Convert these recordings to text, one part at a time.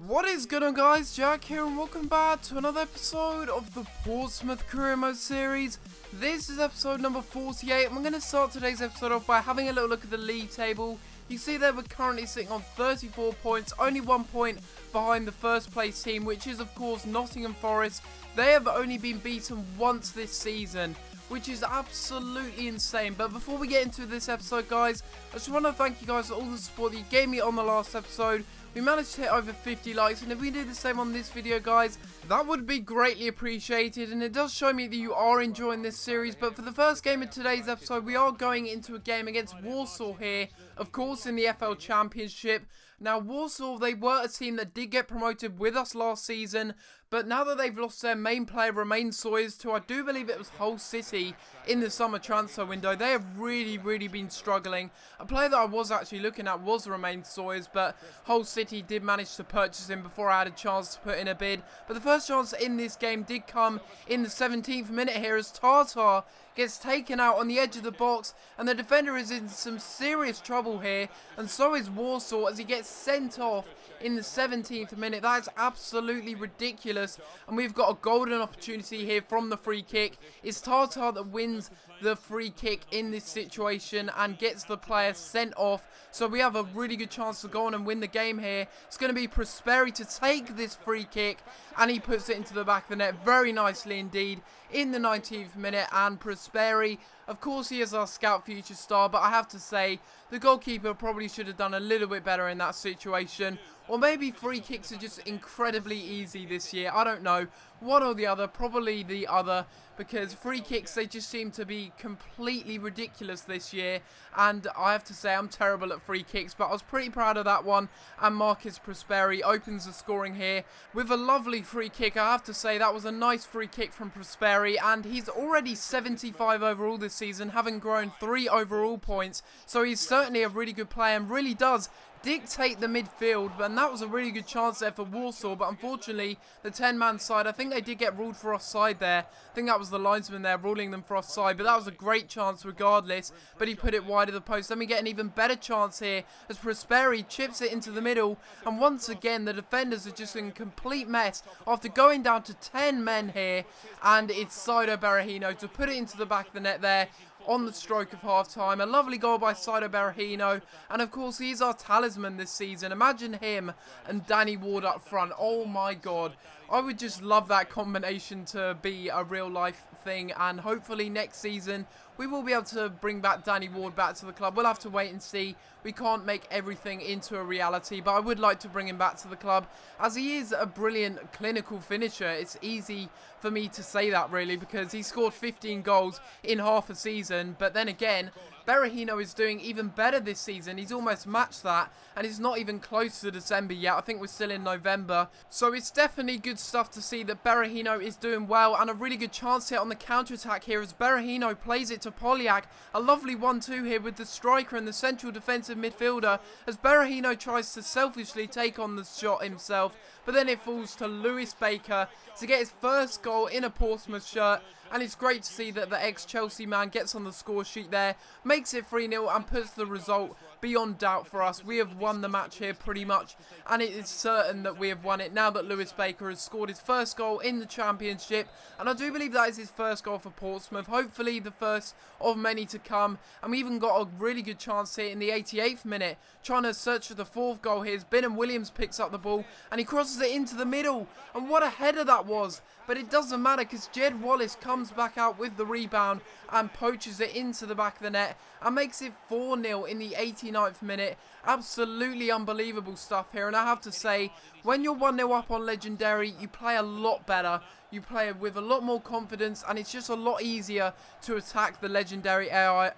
What is going on, guys? Jack here and welcome back to another episode of the Portsmouth Career Mode series. This is episode number 48 and we're going to start today's episode off by having a little look at the league table. You see that we're currently sitting on 34 points, only 1 point behind the first place team, which is of course Nottingham Forest. They have only been beaten once this season, which is absolutely insane. But before we get into this episode, guys, I just want to thank you guys for all the support that you gave me on the last episode. We managed to hit over 50 likes, and if we do the same on this video, guys, that would be greatly appreciated, and it does show me that you are enjoying this series. But for the first game of today's episode, we are going into a game against Walsall here, of course in the FL Championship. Now, Walsall, they were a team that did get promoted with us last season, but now that they've lost their main player, Romain Sawyers, to I do believe it was Hull City in the summer transfer window, they have really been struggling. A player that I was actually looking at was Romain Sawyers, but Hull City did manage to purchase him before I had a chance to put in a bid. But the first chance in this game did come in the 17th minute here as Tartar gets taken out on the edge of the box, and the defender is in some serious trouble here, and so is Walsall as he gets sent off in the 17th minute. That is absolutely ridiculous, and we've got a golden opportunity here from the free kick. It's Tartar that wins the free kick in this situation and gets the player sent off, so we have a really good chance to go on and win the game here. It's going to be Prosperi to take this free kick, and he puts it into the back of the net very nicely indeed in the 19th minute. And Prosperi, of course, he is our scout future star, but I have to say the goalkeeper probably should have done a little bit better in that situation. Or maybe free kicks are just incredibly easy this year. I don't know. One or the other. Probably the other. Because free kicks, they just seem to be completely ridiculous this year. And I have to say, I'm terrible at free kicks. But I was pretty proud of that one. And Marcus Prosperi opens the scoring here with a lovely free kick. I have to say, that was a nice free kick from Prosperi. And he's already 75 overall this season, having grown 3 overall points. So he's certainly a really good player and really does dictate the midfield, and that was a really good chance there for Walsall, but unfortunately the 10-man side, I think they did get ruled for offside there. I think that was the linesman there ruling them for offside, but that was a great chance regardless, but he put it wide of the post. Then we get an even better chance here as Prosperi chips it into the middle, and once again the defenders are just in complete mess after going down to 10 men here, and it's Saido Berahino to put it into the back of the net there on the stroke of half-time. A lovely goal by Saido Berahino, and of course he's our talisman this season. Imagine him and Danny Ward up front. Oh my god, I would just love that combination to be a real life thing, and hopefully next season we will be able to bring back Danny Ward back to the club. We'll have to wait and see. We can't make everything into a reality, but I would like to bring him back to the club as he is a brilliant clinical finisher. It's easy for me to say that really because he scored 15 goals in half a season, but then again, Berahino is doing even better this season. He's almost matched that, and it's not even close to December yet. I think we're still in November. So it's definitely good stuff to see that Berahino is doing well, and a really good chance here on the counter-attack here as Berahino plays it to Polyak. A lovely 1-2 here with the striker and the central defensive midfielder as Berahino tries to selfishly take on the shot himself, but then it falls to Lewis Baker to get his first goal in a Portsmouth shirt. And it's great to see that the ex-Chelsea man gets on the score sheet there, makes it 3-0 and puts the result beyond doubt for us. We have won the match here pretty much, and it is certain that we have won it now that Lewis Baker has scored his first goal in the Championship, and I do believe that is his first goal for Portsmouth, hopefully the first of many to come. And we even got a really good chance here in the 88th minute, trying to search for the 4th goal here as Ben Williams picks up the ball and he crosses it into the middle, and what a header that was. But it doesn't matter because Jed Wallace comes back out with the rebound and poaches it into the back of the net and makes it 4-0 in the 89th minute. Absolutely unbelievable stuff here. And I have to say, when you're 1-0 up on Legendary, you play a lot better. You play with a lot more confidence, and it's just a lot easier to attack the Legendary AI.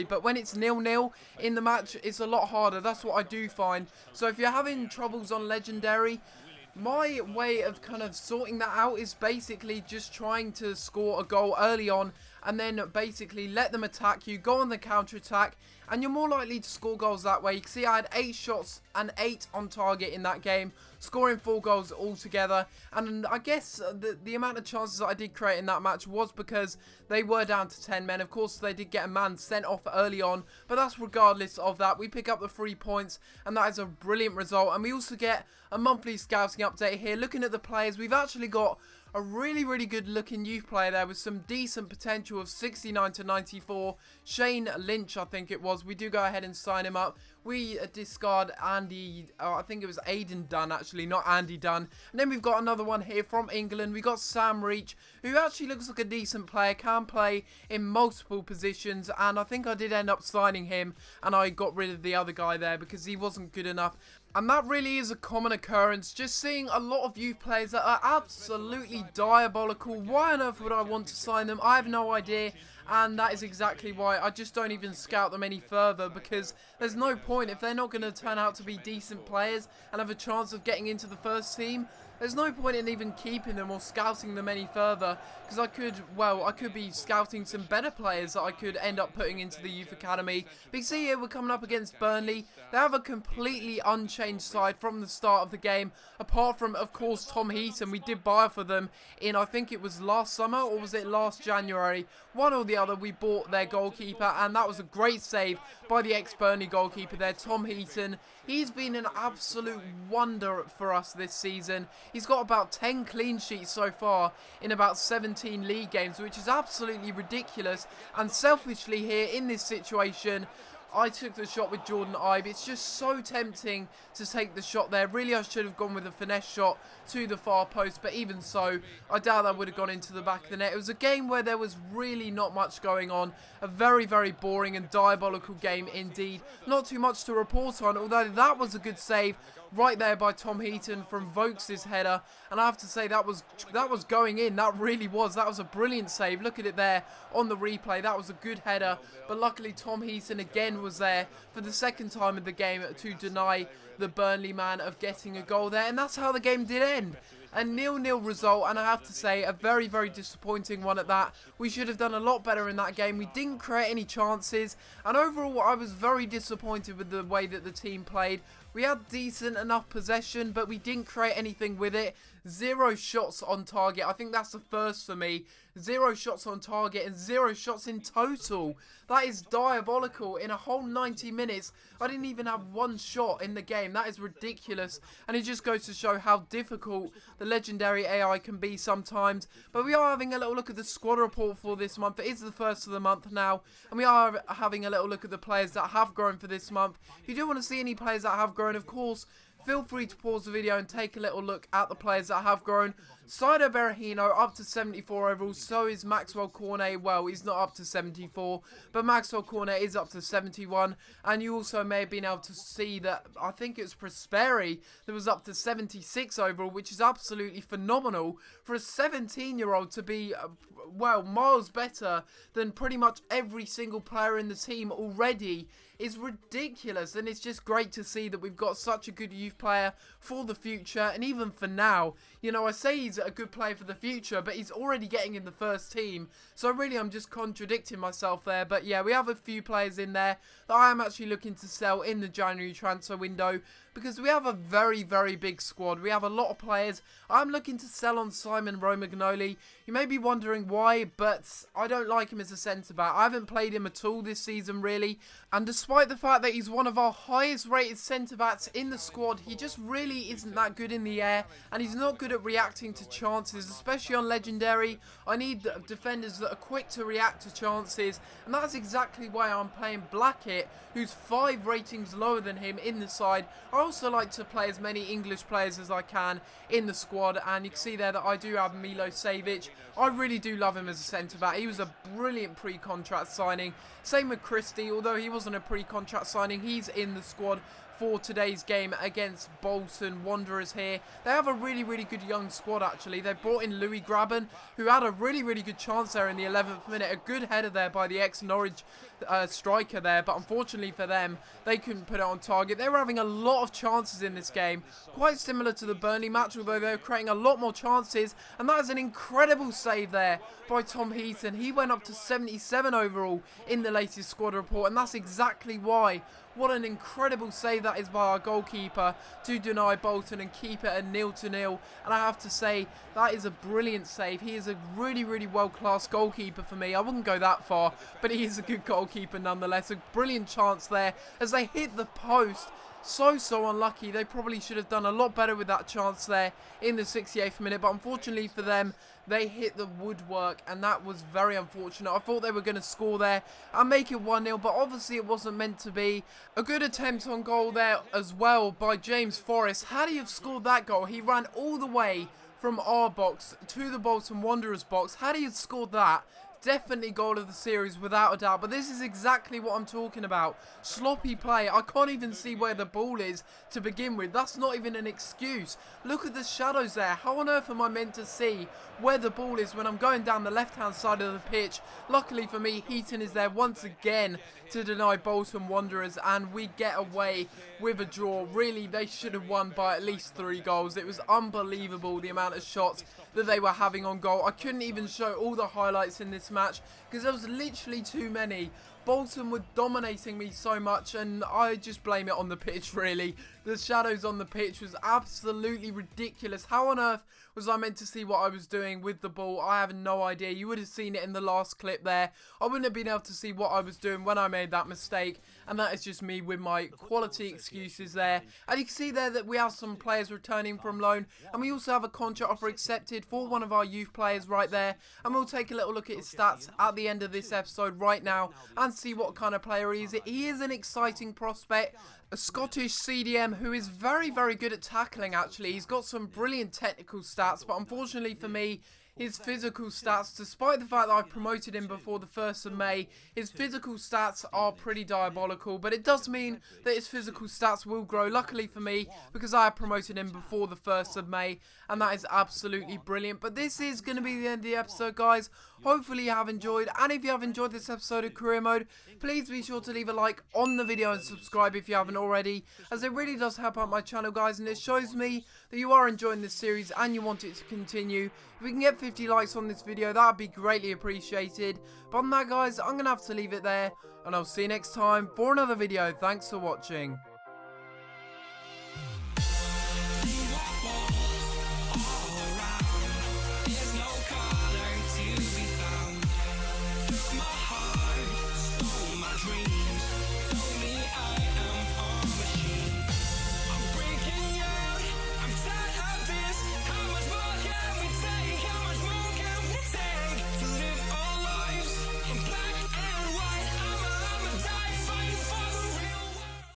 But when it's 0-0 in the match, it's a lot harder. That's what I do find. So if you're having troubles on Legendary, my way of kind of sorting that out is basically just trying to score a goal early on and then basically let them attack you, go on the counter-attack, and you're more likely to score goals that way. You can see I had 8 shots and 8 on target in that game, scoring 4 goals altogether. And I guess the amount of chances that I did create in that match was because they were down to 10 men. Of course, they did get a man sent off early on, but that's regardless of that. We pick up the 3 points, and that is a brilliant result. And we also get a monthly scouting update here. Looking at the players, we've actually got a really good looking youth player there with some decent potential of 69 to 94. Shane Lynch, I think it was. We do go ahead and sign him up. We discard Andy, I think it was Aidan Dunn actually, not Andy Dunn. And then we've got another one here from England. We got Sam Reach, who actually looks like a decent player, can play in multiple positions. And I think I did end up signing him, and I got rid of the other guy there because he wasn't good enough. And that really is a common occurrence, just seeing a lot of youth players that are absolutely diabolical. Why on earth would I want to sign them? I have no idea. And that is exactly why I just don't even scout them any further, because there's no point if they're not going to turn out to be decent players and have a chance of getting into the first team. There's no point in even keeping them or scouting them any further, because I could be scouting some better players that I could end up putting into the youth academy. But you see here, we're coming up against Burnley. They have a completely unchanged side from the start of the game, apart from, of course, Tom Heaton. We did buy for them in, I think it was last summer, or was it last January? One or the other, we bought their goalkeeper, and that was a great save by the ex-Burnley goalkeeper there, Tom Heaton. He's been an absolute wonder for us this season. He's got about 10 clean sheets so far in about 17 league games, which is absolutely ridiculous. And selfishly here in this situation, I took the shot with Jordan Ibe. It's just so tempting to take the shot there. Really, I should have gone with a finesse shot to the far post, but even so, I doubt that would have gone into the back of the net. It was a game where there was really not much going on. A very boring and diabolical game indeed. Not too much to report on, although that was a good save right there by Tom Heaton from Vokes' header. And I have to say, that was going in. That really was. That was a brilliant save. Look at it there on the replay. That was a good header. But luckily, Tom Heaton again was there for the second time of the game to deny the Burnley man of getting a goal there. And that's how the game did end. A 0-0 result, and I have to say, a very disappointing one at that. We should have done a lot better in that game. We didn't create any chances, and overall I was very disappointed with the way that the team played. We had decent enough possession, but we didn't create anything with it. 0 shots on target. I think that's the first for me. 0 shots on target and 0 shots in total. That is diabolical. In a whole 90 minutes, I didn't even have 1 shot in the game. That is ridiculous. And it just goes to show how difficult the legendary AI can be sometimes. But we are having a little look at the squad report for this month. It is the first of the month now. And we are having a little look at the players that have grown for this month. If you do want to see any players that have grown, of course, feel free to pause the video and take a little look at the players that have grown. Saido Berahino up to 74 overall, so is Maxwell Cornet. Well, he's not up to 74, but Maxwell Cornet is up to 71. And you also may have been able to see that, I think it was Prosperi that was up to 76 overall, which is absolutely phenomenal for a 17-year-old to be, well, miles better than pretty much every single player in the team already. Is ridiculous, and it's just great to see that we've got such a good youth player for the future. And even for now, you know, I say he's a good player for the future, but he's already getting in the first team, so really I'm just contradicting myself there. But yeah, we have a few players in there that I am actually looking to sell in the January transfer window, because we have a very big squad. We have a lot of players. I'm looking to sell on Simon Romagnoli. You may be wondering why, but I don't like him as a centre-back. I haven't played him at all this season, really. And despite the fact that he's one of our highest rated centre-backs in the squad, he just really isn't that good in the air. And he's not good at reacting to chances, especially on Legendary. I need defenders that are quick to react to chances. And that's exactly why I'm playing Blackett, who's 5 ratings lower than him in the side. I also like to play as many English players as I can in the squad, and you can see there that I do have Milosevic. I really do love him as a centre-back. He was a brilliant pre-contract signing. Same with Christie, although he wasn't a pre-contract signing, he's in the squad for today's game against Bolton Wanderers here. They have a really good young squad actually. They brought in Louis Graben, who had a really good chance there in the 11th minute. A good header there by the ex-Norwich striker there, but unfortunately for them, they couldn't put it on target. They were having a lot of chances in this game, quite similar to the Burnley match, although they were creating a lot more chances, and that is an incredible save there by Tom Heaton. He went up to 77 overall in the latest squad report, and that's exactly why. What an incredible save that is by our goalkeeper to deny Bolton and keep it at 0-0. And I have to say, that is a brilliant save. He is a really world-class goalkeeper for me. I wouldn't go that far, but he is a good goalkeeper nonetheless. A brilliant chance there as they hit the post. So unlucky. They probably should have done a lot better with that chance there in the 68th minute, but unfortunately for them, they hit the woodwork, and that was very unfortunate. I thought they were going to score there and make it 1-0, but obviously it wasn't meant to be. A good attempt on goal there as well by James Forrest. Had he have scored that goal, he ran all the way from our box to the Bolton Wanderers box. Had he have scored that, definitely goal of the series without a doubt. But this is exactly what I'm talking about. Sloppy play. I can't even see where the ball is to begin with. That's not even an excuse. Look at the shadows there. How on earth am I meant to see where the ball is when I'm going down the left hand side of the pitch? Luckily for me, Heaton is there once again to deny Bolton Wanderers, and we get away with a draw. Really, they should have won by at least 3 goals. It was unbelievable the amount of shots that they were having on goal. I couldn't even show all the highlights in this match because there was literally too many. Bolton were dominating me so much, and I just blame it on the pitch really. The shadows on the pitch was absolutely ridiculous. How on earth was I meant to see what I was doing with the ball? I have no idea. You would have seen it in the last clip there. I wouldn't have been able to see what I was doing when I made that mistake, and that is just me with my quality excuses there. And you can see there that we have some players returning from loan, and we also have a contract offer accepted for one of our youth players right there, and we'll take a little look at his stats at the end of this episode right now and see what kind of player he is. He is an exciting prospect, a Scottish CDM who is very good at tackling actually. He's got some brilliant technical stats, but unfortunately for me, his physical stats, despite the fact that I promoted him before the 1st of May, his physical stats are pretty diabolical, but it does mean that his physical stats will grow, luckily for me, because I have promoted him before the 1st of May, and that is absolutely brilliant. But this is going to be the end of the episode, guys. Hopefully you have enjoyed, and if you have enjoyed this episode of Career Mode, please be sure to leave a like on the video and subscribe if you haven't already, as it really does help out my channel, guys, and it shows me that you are enjoying this series and you want it to continue. If we can get 50 likes on this video, that would be greatly appreciated. But on that, guys, I'm going to have to leave it there, and I'll see you next time for another video. Thanks for watching.